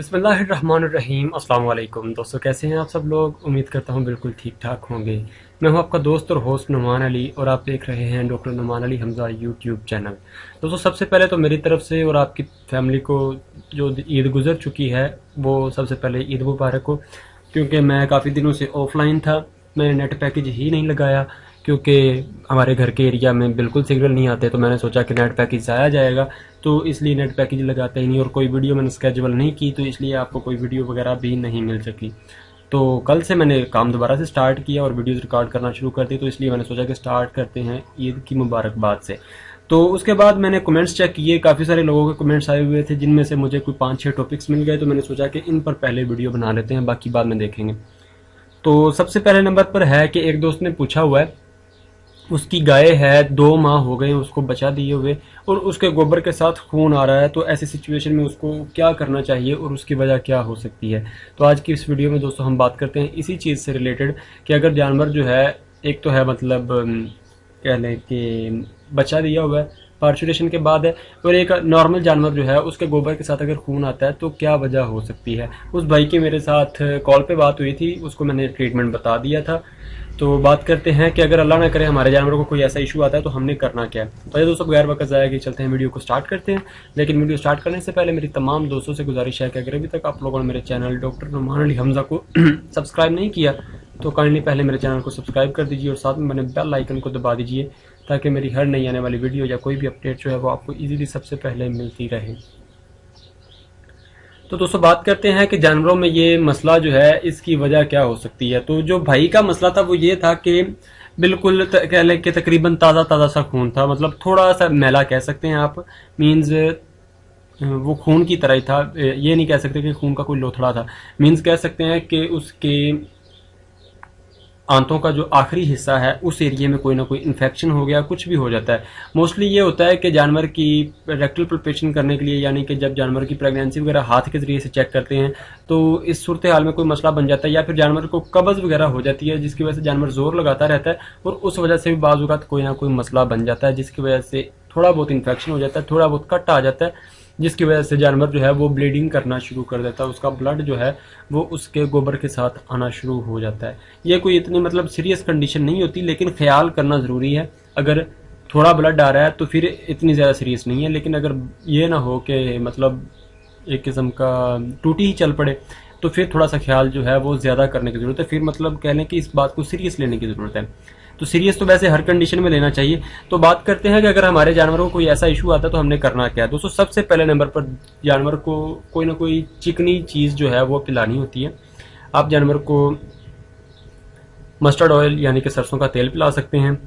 बिस्मिल्लाहिर्रहमानिर्रहीम। अस्सलाम वालेकुम दोस्तों, कैसे हैं आप सब लोग। उम्मीद करता हूं बिल्कुल ठीक ठाक होंगे। मैं हूं आपका दोस्त और होस्ट नुमान अली और आप देख रहे हैं doctor Numan Ali Hamza YouTube channel. दोस्तों, सबसे पहले तो मेरी तरफ से और आपकी फैमिली को जो ईद गुजर चुकी है वो सबसे पहले ईद मुबारक हो। क्योंकि मैं काफ़ी दिनों से ऑफलाइन था, मैंने नेट पैकेज ही नहीं लगाया क्योंकि हमारे घर के एरिया में बिल्कुल सिग्नल नहीं आते, तो मैंने सोचा कि नेट पैकेज आया जाएगा, तो इसलिए नेट पैकेज लगाते ही नहीं। और कोई वीडियो मैंने स्केजुअल नहीं की, तो इसलिए आपको कोई वीडियो वगैरह भी नहीं मिल सकी। तो कल से मैंने काम दोबारा से स्टार्ट किया और वीडियोज़ रिकॉर्ड करना शुरू कर दी, तो इसलिए मैंने सोचा कि स्टार्ट करते हैं ईद की मुबारकबाद से। तो उसके बाद मैंने कमेंट्स चेक किए, काफ़ी सारे लोगों के कमेंट्स आए हुए थे जिनमें से मुझे कोई 5-6 टॉपिक्स मिल गए, तो मैंने सोचा कि इन पर पहले वीडियो बना लेते हैं, बाकी बाद में देखेंगे। तो सबसे पहले नंबर पर है कि एक दोस्त ने पूछा हुआ है, उसकी गाय है, 2 माह हो गए उसको बचा दिए हुए और उसके गोबर के साथ खून आ रहा है, तो ऐसी सिचुएशन में उसको क्या करना चाहिए और उसकी वजह क्या हो सकती है। तो आज की इस वीडियो में दोस्तों हम बात करते हैं इसी चीज़ से रिलेटेड कि अगर जानवर जो है, एक तो है मतलब कह लें कि बचा दिया हुआ है, पार्चुरेशन के बाद है, और एक नॉर्मल जानवर जो है उसके गोबर के साथ अगर खून आता है तो क्या वजह हो सकती है। उस भाई की मेरे साथ कॉल पे बात हुई थी, उसको मैंने ट्रीटमेंट बता दिया था। तो बात करते हैं कि अगर अल्लाह ना करे हमारे जानवरों को कोई ऐसा इशू आता है तो हमने करना क्या है। तो ये दोस्तों बगैर वक्त ज़ाया कि चलते हैं, वीडियो को स्टार्ट करते हैं। लेकिन वीडियो स्टार्ट करने से पहले मेरी तमाम दोस्तों से गुजारिश है कि अगर अभी तक आप लोगों ने मेरे चैनल डॉक्टर नुमान अली हमजा को सब्सक्राइब नहीं किया तो काइंडली पहले मेरे चैनल को सब्सक्राइब कर दीजिए और साथ में मैंने बेल आइकन को दबा दीजिए, ताकि मेरी हर नई आने वाली वीडियो या कोई भी अपडेट जो है वो आपको इजीली सबसे पहले मिलती रहे। तो दोस्तों बात करते हैं कि जानवरों में ये मसला जो है इसकी वजह क्या हो सकती है। तो जो भाई का मसला था वो ये था कि बिल्कुल कह लें कि तकरीबन ताज़ा ताज़ा सा खून था, मतलब थोड़ा सा मैला कह सकते हैं आप, मीन्स वो खून की तरह ही था। ये नहीं कह सकते कि खून का कोई लोथड़ा था, मीन्स कह सकते हैं कि उसके आंतों का जो आखिरी हिस्सा है उस एरिया में कोई ना कोई इन्फेक्शन हो गया, कुछ भी हो जाता है। मोस्टली ये होता है कि जानवर की रेक्टल पल्पेशन करने के लिए, यानी कि जब जानवर की प्रेगनेंसी वगैरह हाथ के जरिए से चेक करते हैं तो इस सूरत हाल में कोई मसला बन जाता है, या फिर जानवर को कब्ज वगैरह हो जाती है जिसकी वजह से जानवर जोर लगाता रहता है और उस वजह से भी बाज़ औक़ात कोई ना कोई मसला बन जाता है, जिसकी वजह से थोड़ा बहुत इन्फेक्शन हो जाता है, थोड़ा बहुत कट आ जाता है, जिसकी वजह से जानवर जो है वो ब्लीडिंग करना शुरू कर देता है, उसका ब्लड जो है वो उसके गोबर के साथ आना शुरू हो जाता है। ये कोई इतनी मतलब सीरियस कंडीशन नहीं होती, लेकिन ख्याल करना ज़रूरी है। अगर थोड़ा ब्लड आ रहा है तो फिर इतनी ज़्यादा सीरियस नहीं है, लेकिन अगर ये ना हो कि मतलब एक किस्म का टूटी ही चल पड़े तो फिर थोड़ा सा ख्याल जो है वो ज़्यादा करने की ज़रूरत है। फिर मतलब कह लें कि इस बात को सीरियस लेने की ज़रूरत है। तो सीरियस तो वैसे हर कंडीशन में लेना चाहिए। तो बात करते हैं कि अगर हमारे जानवरों को कोई ऐसा इशू आता है तो हमने करना क्या है। दोस्तों सबसे पहले नंबर पर जानवर को कोई ना कोई चिकनी चीज़ जो है वो पिलानी होती है। आप जानवर को मस्टर्ड ऑयल यानी कि सरसों का तेल पिला सकते हैं,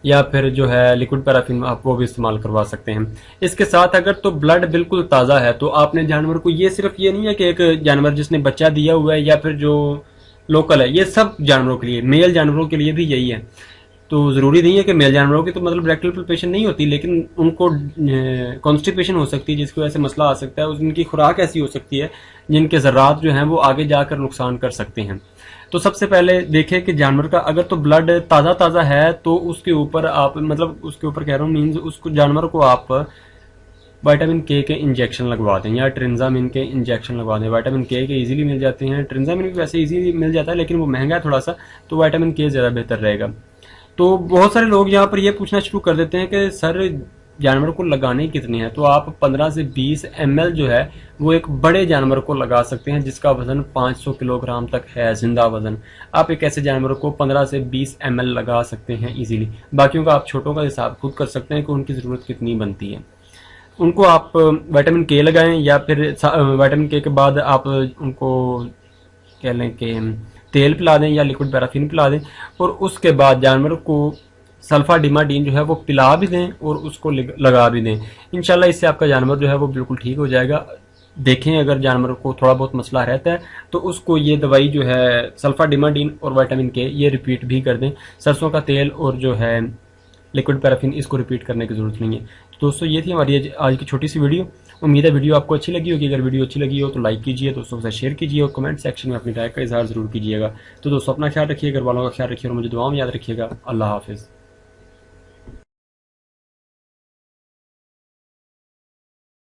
या फिर जो है लिक्विड पैराफिन आप वो भी इस्तेमाल करवा सकते हैं। इसके साथ अगर तो ब्लड बिल्कुल ताज़ा है तो आपने जानवर को, ये सिर्फ ये नहीं है कि एक जानवर जिसने बच्चा दिया हुआ है या फिर जो लोकल है, ये सब जानवरों के लिए, मेल जानवरों के लिए भी यही है। तो ज़रूरी नहीं है कि मेल जानवरों की तो मतलब रेक्टल पल्पेशन नहीं होती, लेकिन उनको कॉन्स्टिपेशन हो सकती है जिसकी वजह से मसला आ सकता है। उनकी खुराक ऐसी हो सकती है जिनके ज़रात जो हैं वो आगे जाकर नुकसान कर सकते हैं। तो सबसे पहले देखें कि जानवर का अगर तो ब्लड ताज़ा ताज़ा है तो उसके ऊपर आप, मतलब उसके ऊपर कह रहा हूँ मीन्स उसको जानवर को आप विटामिन के इंजेक्शन लगवा दें या ट्रिंजामिन के इंजेक्शन लगवा दें। विटामिन के इजीली मिल जाते हैं, ट्रिंजामिन भी वैसे इजीली मिल जाता है लेकिन वो महंगा है थोड़ा सा, तो विटामिन के ज़्यादा बेहतर रहेगा। तो बहुत सारे लोग यहाँ पर ये पूछना शुरू कर देते हैं कि सर जानवर को लगाने कितने हैं। तो आप 15 से 20 ml जो है वो एक बड़े जानवर को लगा सकते हैं जिसका वजन 500 किलोग्राम तक है, जिंदा वजन। आप एक ऐसे जानवर को 15 से 20 ml लगा सकते हैं इजीली। बाकियों का आप छोटों का हिसाब खुद कर सकते हैं कि उनकी ज़रूरत कितनी बनती है। उनको आप विटामिन के लगाएं, या फिर विटामिन के बाद आप उनको कह लें कि तेल पिला दें या लिक्विड पैराफिन पिला दें, और उसके बाद जानवर को सल्फा डिमाडीन जो है वो पिला भी दें और उसको लगा भी दें। इंशाल्लाह इससे आपका जानवर जो है वो बिल्कुल ठीक हो जाएगा। देखें अगर जानवर को थोड़ा बहुत मसला रहता है तो उसको ये दवाई जो है सल्फा डिमाडीन और विटामिन के ये रिपीट भी कर दें। सरसों का तेल और जो है लिक्विड पैराफिन इसको रिपीट करने की ज़रूरत नहीं है। तो दोस्तों ये थी हमारी आज की छोटी सी वीडियो। उम्मीद है वीडियो आपको अच्छी लगी होगी। अगर वीडियो अच्छी लगी हो तो लाइक कीजिए, दोस्तों के साथ शेयर कीजिए और कमेंट सेक्शन में अपनी राय का इजहार ज़रूर कीजिएगा। तो दोस्तों अपना ख्याल रखिए, घर वालों का ख्याल रखिए और मुझे दुआ में याद रखिएगा। अल्लाह हाफिज़।